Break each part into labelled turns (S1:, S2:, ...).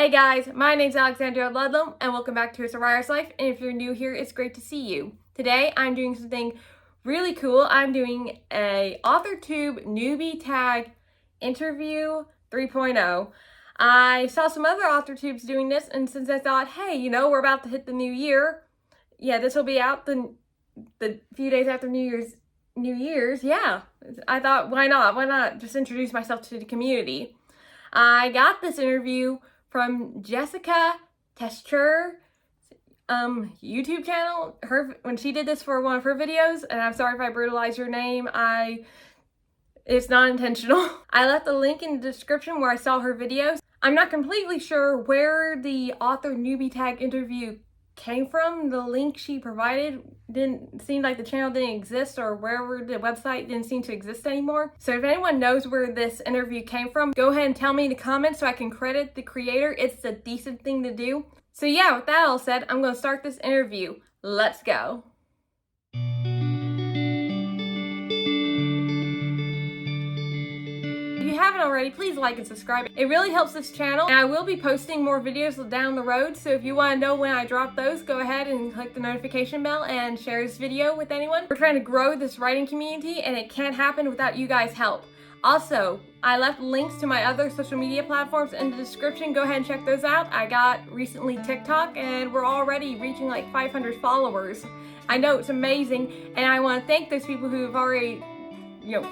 S1: Hey guys, my name's Alexandra Ludlam and welcome back to It's a Writer's Life, and if you're new here, it's great to see you. Today I'm doing something really cool. I'm doing a Authortube Newbie Tag interview 3.0. I saw some other Authortubes doing this, and since I thought, hey, we're about to hit the new year, this will be out the few days after New Year's, I thought, why not just introduce myself to the community. I got this interview from Jessica Tescher YouTube channel. When she did this for one of her videos, and I'm sorry if I brutalized your name, it's not intentional. I left a link in the description where I saw her videos. I'm not completely sure where the author newbie tag interview came from. The link she provided didn't seem like the channel didn't exist, or wherever the website didn't seem to exist anymore. So if anyone knows where this interview came from, go ahead and tell me in the comments so I can credit the creator. It's a decent thing to do. So yeah, with that all said, I'm going to start this interview. Let's go. If you haven't already, please like and subscribe. It really helps this channel, and I will be posting more videos down the road, so if you want to know when I drop those, go ahead and click the notification bell and share this video with anyone. We're trying to grow this writing community, and it can't happen without you guys' help. Also, I left links to my other social media platforms in the description. Go ahead and check those out. I got recently TikTok, and we're already reaching like 500 followers. I know, it's amazing, and I want to thank those people who have already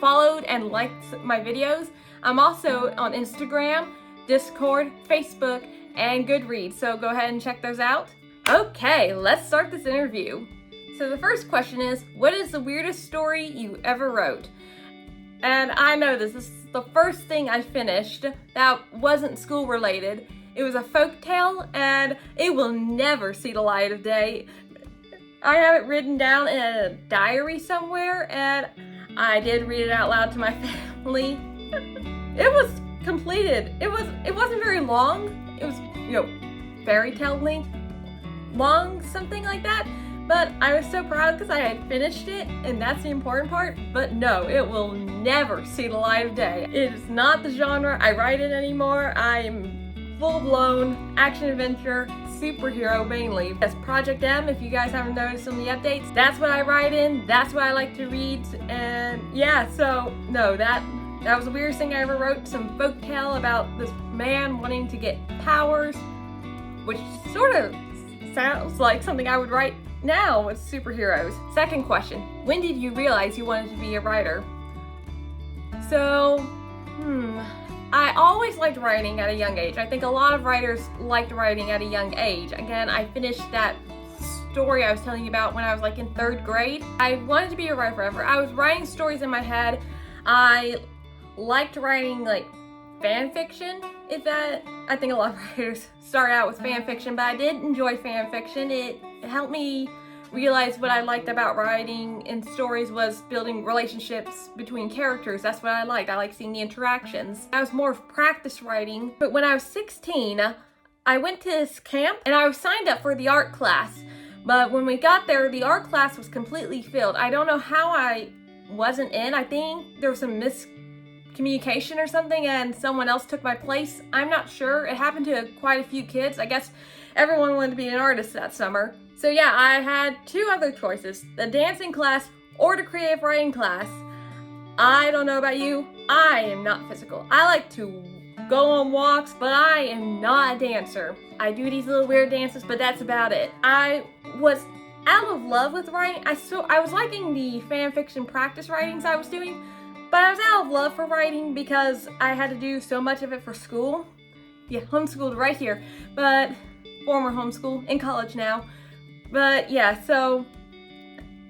S1: followed and liked my videos. I'm also on Instagram, Discord, Facebook, and Goodreads, so go ahead and check those out. Okay, let's start this interview. So the first question is, what is the weirdest story you ever wrote? And I know this is the first thing I finished that wasn't school related. It was a folk tale, and it will never see the light of day. I have it written down in a diary somewhere, and I did read it out loud to my family. It was completed. It wasn't very long. It was, fairy tale length long, something like that. But I was so proud because I had finished it, and that's the important part. But no, it will never see the light of day. It is not the genre I write in anymore. I am full-blown action-adventure superhero mainly. That's Project M, if you guys haven't noticed in the updates. That's what I write in. That's what I like to read. And yeah, so no, that was the weirdest thing I ever wrote. Some folktale about this man wanting to get powers, which sort of sounds like something I would write now with superheroes. Second question, when did you realize you wanted to be a writer? So, I always liked writing at a young age. I think a lot of writers liked writing at a young age. Again, I finished that story I was telling you about when I was like in 3rd grade. I wanted to be a writer forever. I was writing stories in my head. I liked writing like fan fiction. I think a lot of writers start out with fan fiction, but I did enjoy fan fiction. It helped me realize what I liked about writing in stories was building relationships between characters. That's what I liked. I like seeing the interactions. I was more of practice writing, but when I was 16, I went to this camp and I was signed up for the art class. But when we got there, the art class was completely filled. I don't know how I wasn't in. I think there was some miscommunication or something, and someone else took my place. I'm not sure. It happened to quite a few kids. I guess everyone wanted to be an artist that summer. So yeah, I had 2 other choices, the dancing class or the creative writing class. I don't know about you, I am not physical. I like to go on walks, but I am not a dancer. I do these little weird dances, but that's about it. I was out of love with writing. I was liking the fan fiction practice writings I was doing, but I was out of love for writing because I had to do so much of it for school. Yeah, homeschooled right here, but former homeschool, in college now. But yeah, so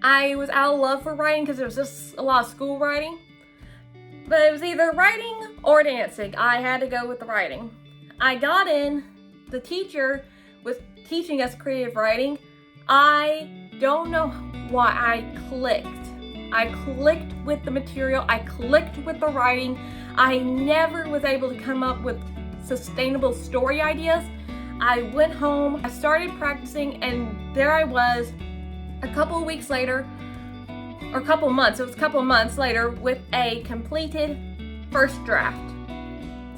S1: I was out of love for writing because there was just a lot of school writing. But it was either writing or dancing. I had to go with the writing. I got in, the teacher was teaching us creative writing. I don't know why I clicked. I clicked with the material, I clicked with the writing. I never was able to come up with sustainable story ideas. I went home, I started practicing, and there I was a couple weeks later, or a couple months, it was a couple months later, with a completed first draft.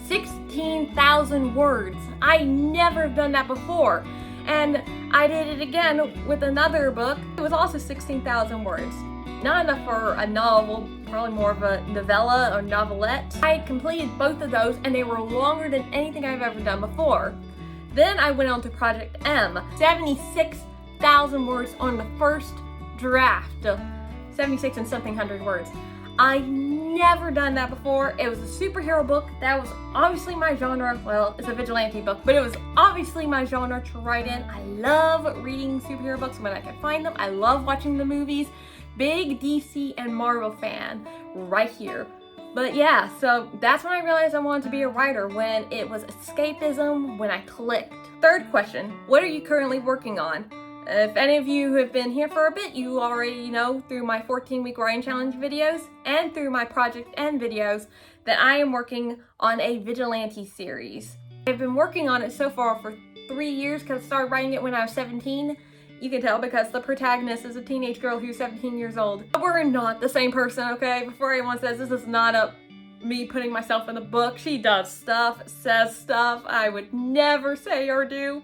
S1: 16,000 words. I never have done that before. And I did it again with another book. It was also 16,000 words. Not enough for a novel, probably more of a novella or novelette. I completed both of those and they were longer than anything I've ever done before. Then I went on to Project M, 76,000 words on the first draft. 76 and something hundred words. I never done that before. It was a superhero book. That was obviously my genre. Well, it's a vigilante book, but it was obviously my genre to write in. I love reading superhero books when I can find them. I love watching the movies. Big DC and Marvel fan right here. But yeah, so that's when I realized I wanted to be a writer, when it was escapism, when I clicked. Third question, what are you currently working on? If any of you who have been here for a bit, you already know through my 14-week writing challenge videos and through my Project N videos that I am working on a vigilante series. I've been working on it so far for 3 years because I started writing it when I was 17. You can tell because the protagonist is a teenage girl who's 17 years old. But we're not the same person, okay? Before anyone says this is not me putting myself in the book. She does stuff, says stuff I would never say or do.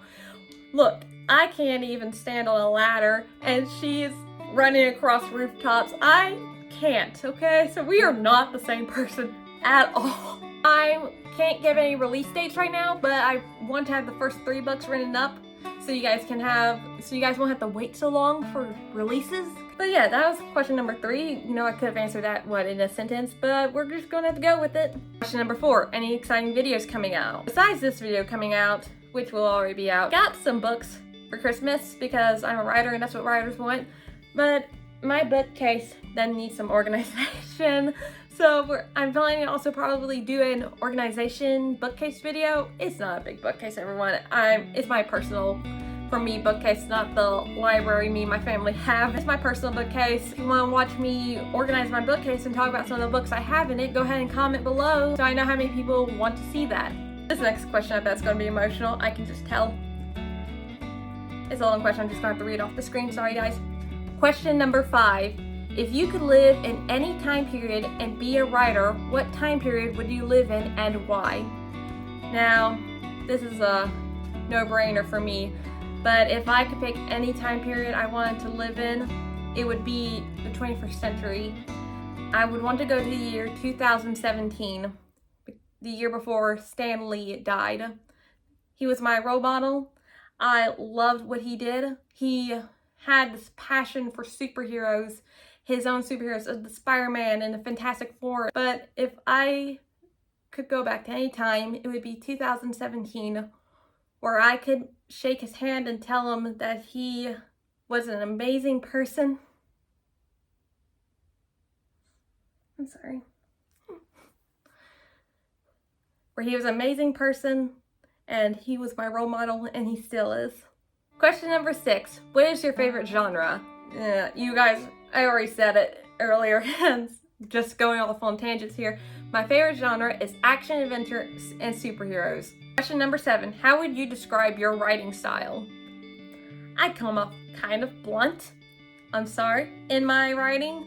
S1: Look, I can't even stand on a ladder and she's running across rooftops. I can't, okay? So we are not the same person at all. I can't give any release dates right now, but I want to have the first 3 books written up so you guys won't have to wait so long for releases. But yeah, that was question number 3. You know, I could have answered that, in a sentence, but we're just gonna have to go with it. Question number 4, any exciting videos coming out? Besides this video coming out, which will already be out, got some books for Christmas because I'm a writer and that's what writers want, but my bookcase then needs some organization. So I'm planning to also probably do an organization bookcase video. It's not a big bookcase, everyone. It's my personal, for me, bookcase, not the library me and my family have. It's my personal bookcase. If you want to watch me organize my bookcase and talk about some of the books I have in it, go ahead and comment below so I know how many people want to see that. This next question, I bet it's going to be emotional. I can just tell. It's a long question. I'm just going to have to read off the screen. Sorry, guys. Question number 5. If you could live in any time period and be a writer, what time period would you live in and why? Now, this is a no-brainer for me, but if I could pick any time period I wanted to live in, it would be the 21st century. I would want to go to the year 2017, the year before Stan Lee died. He was my role model. I loved what he did. He had this passion for superheroes, his own superheroes, the Spider-Man and the Fantastic Four. But if I could go back to any time, it would be 2017, where I could shake his hand and tell him that he was an amazing person. I'm sorry. Where he was an amazing person, and he was my role model, and he still is. Question number 6. What is your favorite genre? You guys, I already said it earlier, and just going off on tangents here. My favorite genre is action, adventure, and superheroes. Question number 7. How would you describe your writing style? I come off kind of blunt, I'm sorry, in my writing.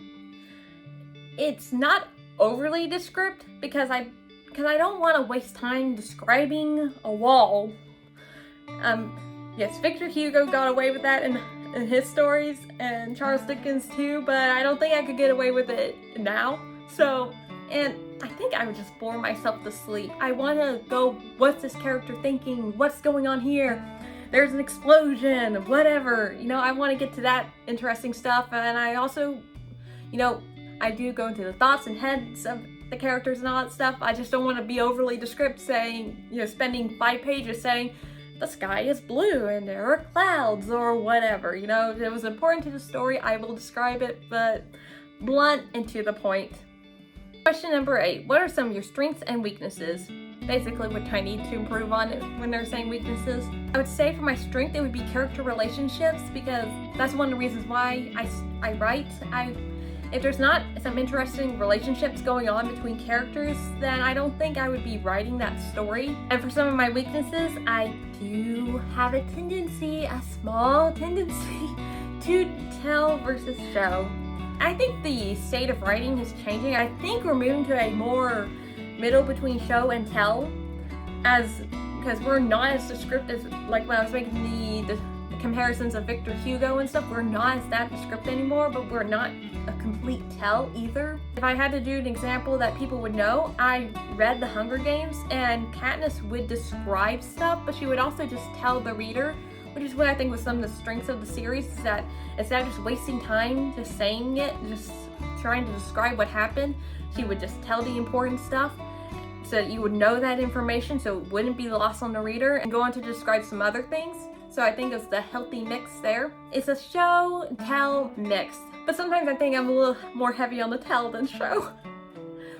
S1: It's not overly descriptive because I don't want to waste time describing a wall. Yes, Victor Hugo got away with that in his stories, and Charles Dickens too, but I don't think I could get away with it now. So, and I think I would just bore myself to sleep. I want to go, what's this character thinking? What's going on here? There's an explosion, whatever. You know, I want to get to that interesting stuff, and I also, you know, I do go into the thoughts and heads of the characters and all that stuff. I just don't want to be overly descriptive, saying, you know, spending 5 pages saying the sky is blue and there are clouds or whatever. You know, if it was important to the story, I will describe it, but blunt and to the point. Question number 8. What are some of your strengths and weaknesses? Basically what I need to improve on when they're saying weaknesses. I would say for my strength, it would be character relationships, because that's one of the reasons why I write. If there's not some interesting relationships going on between characters, then I don't think I would be writing that story. And for some of my weaknesses, I do have a small tendency to tell versus show. I think the state of writing is changing. I think we're moving to a more middle between show and tell. because we're not as descriptive, like when I was making the comparisons of Victor Hugo and stuff, we're not as that descriptive anymore, but we're not a complete tell either. If I had to do an example that people would know, I read The Hunger Games, and Katniss would describe stuff, but she would also just tell the reader, which is what I think was some of the strengths of the series, is that instead of just wasting time just saying it, just trying to describe what happened, she would just tell the important stuff so that you would know that information so it wouldn't be lost on the reader, and go on to describe some other things. So I think it's the healthy mix there. It's a show-tell mix, but sometimes I think I'm a little more heavy on the tell than show.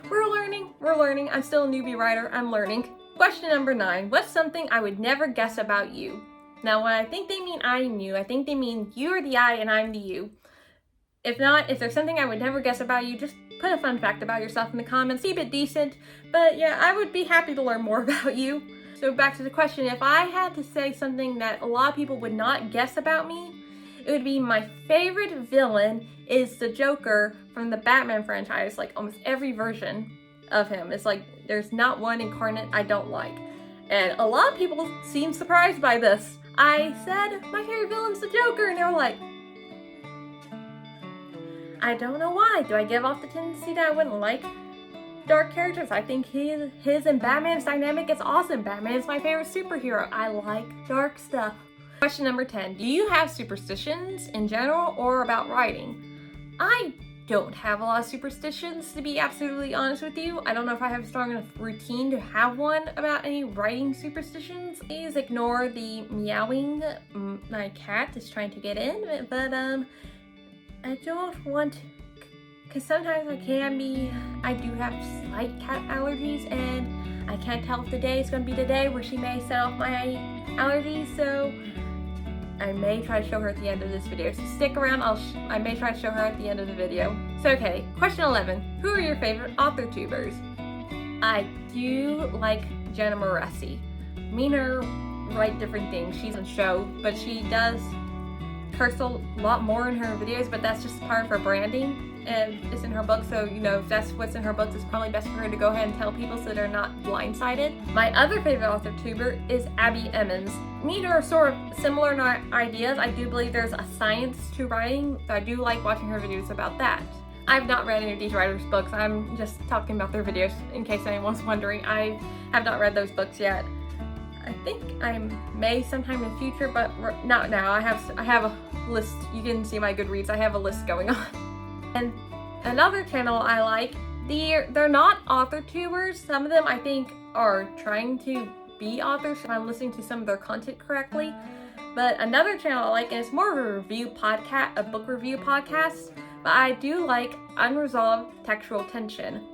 S1: We're learning. I'm still a newbie writer, I'm learning. Question number 9, what's something I would never guess about you? Now when I think they mean I and you, I think they mean you're the I and I'm the you. If not, if there's something I would never guess about you, just put a fun fact about yourself in the comments. Keep it decent, but yeah, I would be happy to learn more about you. So back to the question, if I had to say something that a lot of people would not guess about me, it would be my favorite villain is the Joker from the Batman franchise, like almost every version of him. It's like there's not one incarnate I don't like. And a lot of people seem surprised by this. I said my favorite villain's the Joker, and they were like, I don't know why. Do I give off the tendency that I wouldn't like dark characters? I think his and Batman's dynamic is awesome. Batman's my favorite superhero. I like dark stuff. Question number 10. Do you have superstitions in general or about writing? I don't have a lot of superstitions, to be absolutely honest with you. I don't know if I have a strong enough routine to have one about any writing superstitions. Please ignore the meowing. My cat is trying to get in, but I don't want, because sometimes I do have slight cat allergies, and I can't tell if the day is going to be the day where she may set off my allergies, so I may try to show her at the end of this video. So stick around, I may try to show her at the end of the video. So okay, question 11. Who are your favorite author-tubers? I do like Jenna Moresi. Me and her write different things. She's on show, but she does curse a lot more in her videos, but that's just part of her branding. And it's in her book, so you know, if that's what's in her books, it's probably best for her to go ahead and tell people so they're not blindsided. My other favorite author tuber is Abby Emmons. Me and her are sort of similar in our ideas. I do believe there's a science to writing, so I do like watching her videos about that. I've not read any of these writers' books. I'm just talking about their videos in case anyone's wondering. I have not read those books yet. I think I may sometime in the future, but not now. I have a list. You can see my Goodreads. I have a list going on. And another channel I like, they're not author tubers. Some of them I think are trying to be authors if I'm listening to some of their content correctly. But another channel I like, and it's more of a review podcast, a book review podcast, but I do like Unresolved Textual Tension.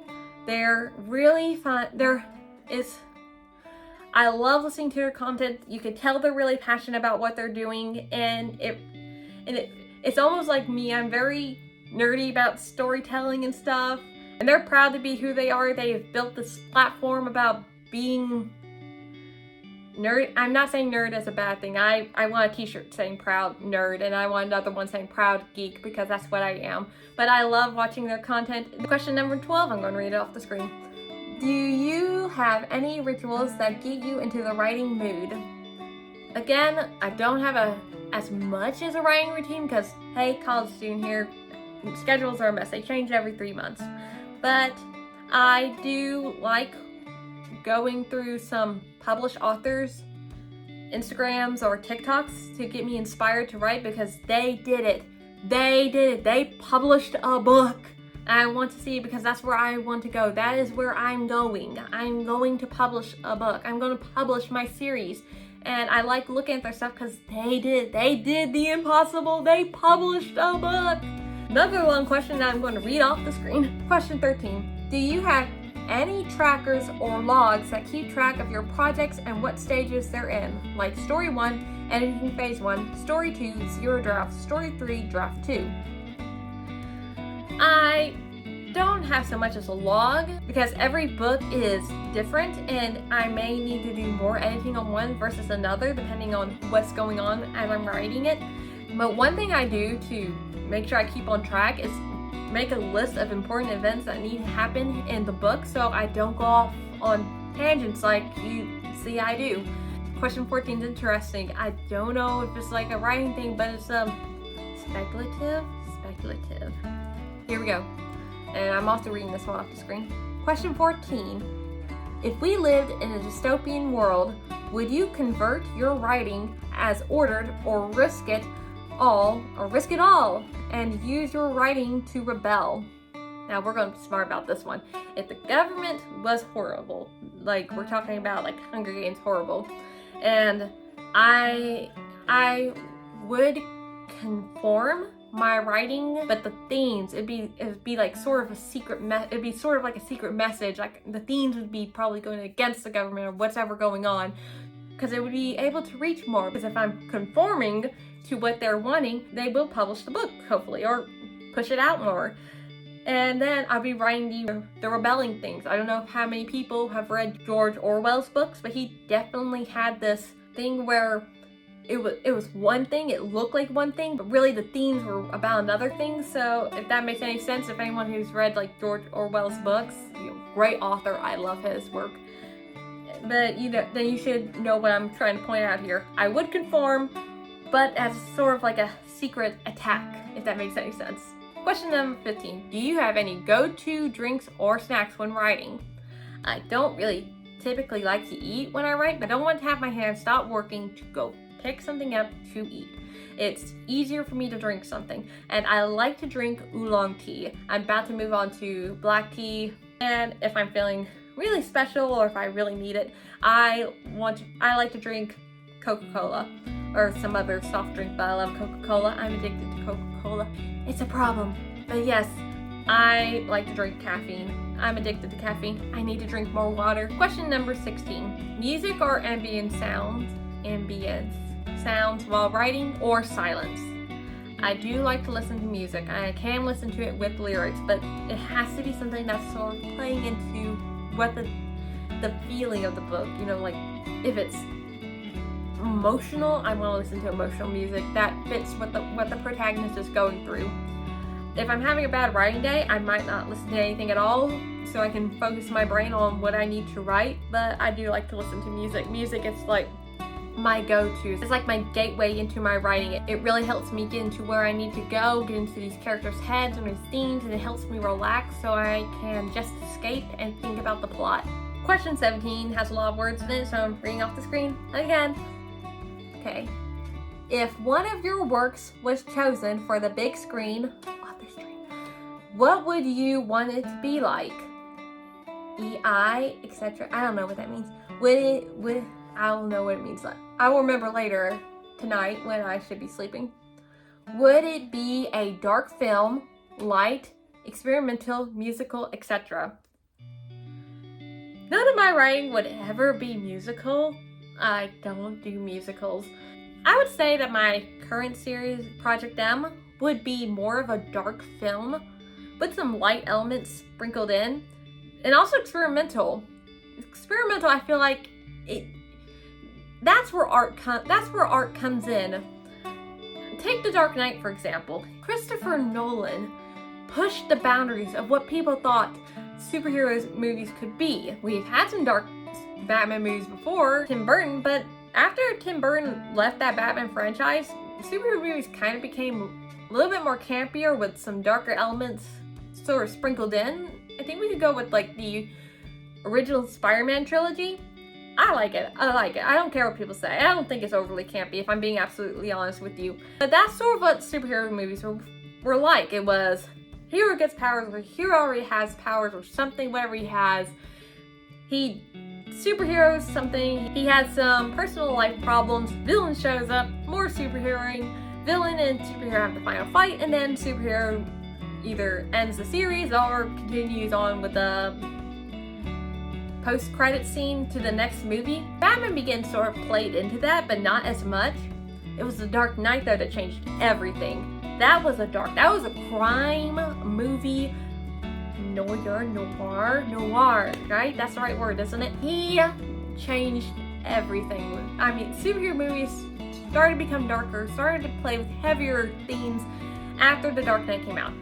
S1: They're really fun. I love listening to their content. You can tell they're really passionate about what they're doing, and it's almost like me. I'm very nerdy about storytelling and stuff, and they're proud to be who they are. They have built this platform about being nerd. I'm not saying nerd as a bad thing. I want a t-shirt saying proud nerd, and I want another one saying proud geek, because that's what I am. But I love watching their content. Question number 12, I'm going to read it off the screen. Do you have any rituals that get you into the writing mood? Again, I don't have as much as a writing routine, because hey, college student here, schedules are a mess. They change every 3 months. But I do like going through some published authors' Instagrams or TikToks to get me inspired to write, because they did it. They published a book. I want to see it because that's where I want to go. That is where I'm going. I'm going to publish a book. I'm going to publish my series. And I like looking at their stuff because they did the impossible. They published a book. Another long question that I'm going to read off the screen. Question 13. Do you have any trackers or logs that keep track of your projects and what stages they're in? Like story 1, editing phase 1, story 2, 0 draft, story 3, draft 2. I don't have so much as a log because every book is different, and I may need to do more editing on one versus another depending on what's going on as I'm writing it. But one thing I do to make sure I keep on track is make a list of important events that need to happen in the book so I don't go off on tangents like you See, I do. Question 14 is interesting. I don't know if it's like a writing thing, but it's speculative. Here we go. And I'm also reading this one off the screen. Question 14. If we lived in a dystopian world, would you convert your writing as ordered or risk it all and use your writing to rebel? Now we're going to be smart about this one. If the government was horrible, like we're talking about like Hunger Games horrible, and I would conform my writing, but the themes, it'd be like sort of a secret it'd be sort of like a secret message. Like the themes would be probably going against the government or whatever going on, because it would be able to reach more. Because if I'm conforming to what they're wanting, they will publish the book, hopefully, or push it out more. And then I'll be writing the rebelling things. I don't know how many people have read George Orwell's books, but he definitely had this thing where it was one thing, it looked like one thing, but really the themes were about another thing. So if that makes any sense, if anyone who's read like George Orwell's books, great author, I love his work. But then you should know what I'm trying to point out here. I would conform, but as sort of like a secret attack, if that makes any sense. Question number 15. Do you have any go-to drinks or snacks when writing? I don't really typically like to eat when I write, but I don't want to have my hands stop working to go pick something up to eat. It's easier for me to drink something, and I like to drink oolong tea. I'm about to move on to black tea, and if I'm feeling really special or if I really need it, I like to drink Coca-Cola or some other soft drink, but I love Coca-Cola. I'm addicted to Coca-Cola. It's a problem, but yes, I like to drink caffeine. I'm addicted to caffeine. I need to drink more water. Question number 16. Music or ambient sounds while writing, or silence? I do like to listen to music. I can listen to it with lyrics, but it has to be something that's sort of playing into what the feeling of the book, like if it's emotional, I want to listen to emotional music that fits what the protagonist is going through. If I'm having a bad writing day, I might not listen to anything at all, so I can focus my brain on what I need to write, but I do like to listen to music. Music is like my go-to. It's like my gateway into my writing. It really helps me get into where I need to go, get into these characters' heads and their themes, and it helps me relax so I can just escape and think about the plot. Question 17 has a lot of words in it, so I'm reading off the screen again. Okay. If one of your works was chosen for the big screen, what would you want it to be like? EI, etc. I don't know what that means. I don't know what it means. I will remember later tonight when I should be sleeping. Would it be a dark film, light, experimental, musical, etc.? None of my writing would ever be musical. I don't do musicals. I would say that my current series, Project M, would be more of a dark film with some light elements sprinkled in, and also experimental. Experimental, I feel like that's where art comes in. Take The Dark Knight, for example. Christopher Nolan pushed the boundaries of what people thought superheroes movies could be. We've had some dark Batman movies before, Tim Burton, but after Tim Burton left that Batman franchise, superhero movies kind of became a little bit more campier with some darker elements sort of sprinkled in. I think we could go with like the original Spider-Man trilogy. I like it. I don't care what people say. I don't think it's overly campy, if I'm being absolutely honest with you. But that's sort of what superhero movies were like. It was, hero gets powers, or hero already has powers, or something, whatever he has. Superhero something, he has some personal life problems, villain shows up, more superheroing, villain and superhero have the final fight, and then superhero either ends the series or continues on with the post-credit scene to the next movie. Batman Begins sort of played into that, but not as much. It was The Dark Knight though that changed everything. That was a crime movie, noir, right? That's the right word, isn't it? He changed everything. I mean, superhero movies started to become darker, started to play with heavier themes after The Dark Knight came out.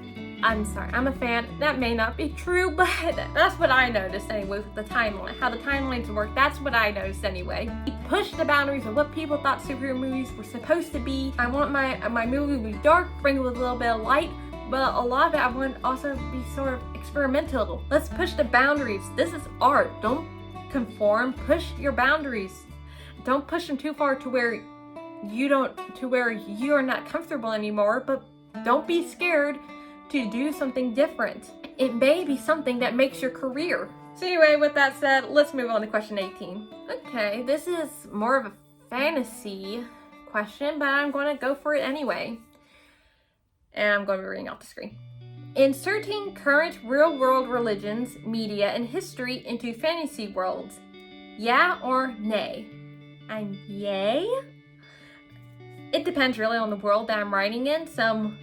S1: I'm sorry, I'm a fan. That may not be true, but that's what I noticed anyway with the timeline. How the timelines work, that's what I noticed anyway. He pushed the boundaries of what people thought superhero movies were supposed to be. I want my movie to be dark, bring with a little bit of light, but a lot of it I want also to be sort of experimental. Let's push the boundaries. This is art. Don't conform, push your boundaries. Don't push them too far to where you are not comfortable anymore, but don't be scared to do something different. It may be something that makes your career. So anyway, with that said, let's move on to question 18. Okay, this is more of a fantasy question, but I'm going to go for it anyway. And I'm going to be reading off the screen. Inserting current real-world religions, media, and history into fantasy worlds. Yeah or nay? I'm yay? It depends really on the world that I'm writing in. Some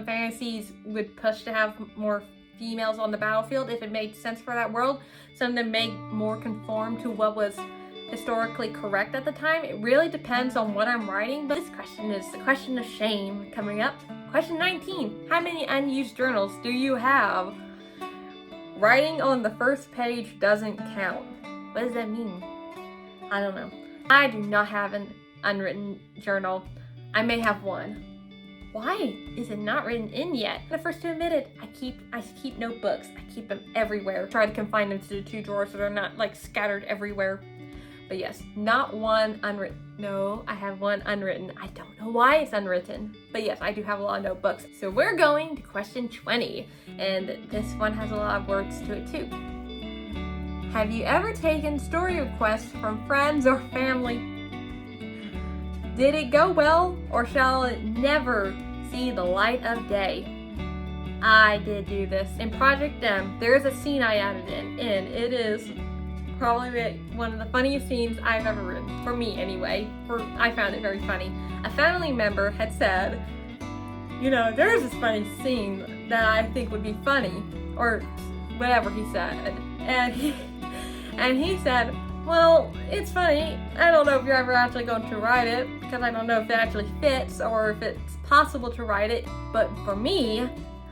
S1: fantasies would push to have more females on the battlefield if it made sense for that world. Some of them may more conform to what was historically correct at the time. It really depends on what I'm writing, but this question is the question of shame coming up. Question 19. How many unused journals do you have? Writing on the first page doesn't count. What does that mean? I don't know. I do not have an unwritten journal. I may have one. Why is it not written in yet? The first to admit it, I keep notebooks. I keep them everywhere. Try to confine them to the 2 drawers so they're not like scattered everywhere. But yes, not one unwritten. No, I have one unwritten. I don't know why it's unwritten. But yes, I do have a lot of notebooks. So we're going to question 20. And this one has a lot of words to it too. Have you ever taken story requests from friends or family? Did it go well, or shall it never see the light of day? I did do this. In Project M, there is a scene I added in. It is probably one of the funniest scenes I've ever written. For me, anyway. I found it very funny. A family member had said, you know, there's this funny scene that I think would be funny. Or whatever he said. And he said, well, it's funny. I don't know if you're ever actually going to write it, because I don't know if it actually fits or if it's possible to write it. But for me,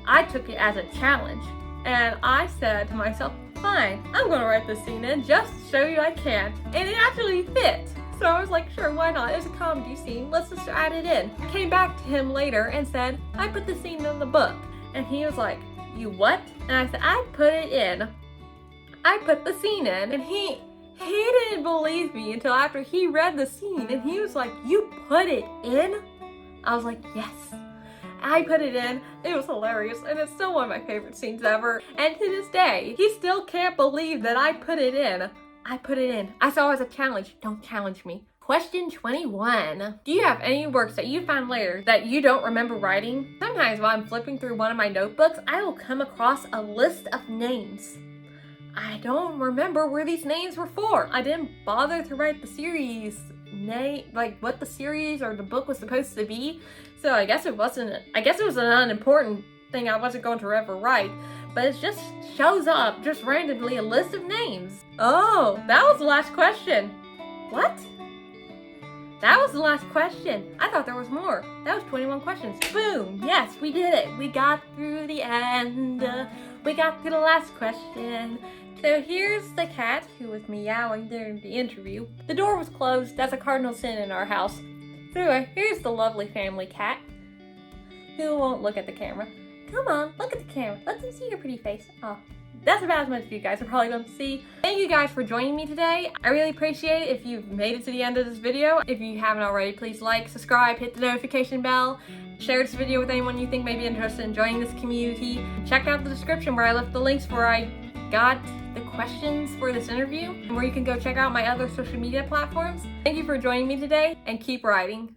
S1: I took it as a challenge. And I said to myself, fine, I'm going to write this scene in just to show you I can. And it actually fit. So I was like, sure, why not? It's a comedy scene. Let's just add it in. I came back to him later and said, I put the scene in the book. And he was like, you what? And I said, I put it in. I put the scene in. And he didn't believe me until after he read the scene. And he was like, you put it in? I was like, yes. I put it in. It was hilarious, and it's still one of my favorite scenes ever. And to this day, he still can't believe that I put it in. I put it in. I saw it as a challenge. Don't challenge me. Question 21. Do you have any works that you found later that you don't remember writing? Sometimes while I'm flipping through one of my notebooks, I will come across a list of names. I don't remember where these names were for. I didn't bother to write the series name, like what the series or the book was supposed to be. So I guess it was an unimportant thing I wasn't going to ever write. But it just shows up, just randomly, a list of names. Oh, that was the last question. What? That was the last question. I thought there was more. That was 21 questions. Boom! Yes, we did it. We got through the end. We got through the last question. So here's the cat who was meowing during the interview. The door was closed. That's a cardinal sin in our house. So anyway, here's the lovely family cat who won't look at the camera. Come on, look at the camera. Let them see your pretty face. Oh, that's about as much as you guys are probably going to see. Thank you guys for joining me today. I really appreciate it if you've made it to the end of this video. If you haven't already, please like, subscribe, hit the notification bell, share this video with anyone you think may be interested in joining this community. Check out the description where I left the links where I got the questions for this interview and where you can go check out my other social media platforms. Thank you for joining me today, and keep writing.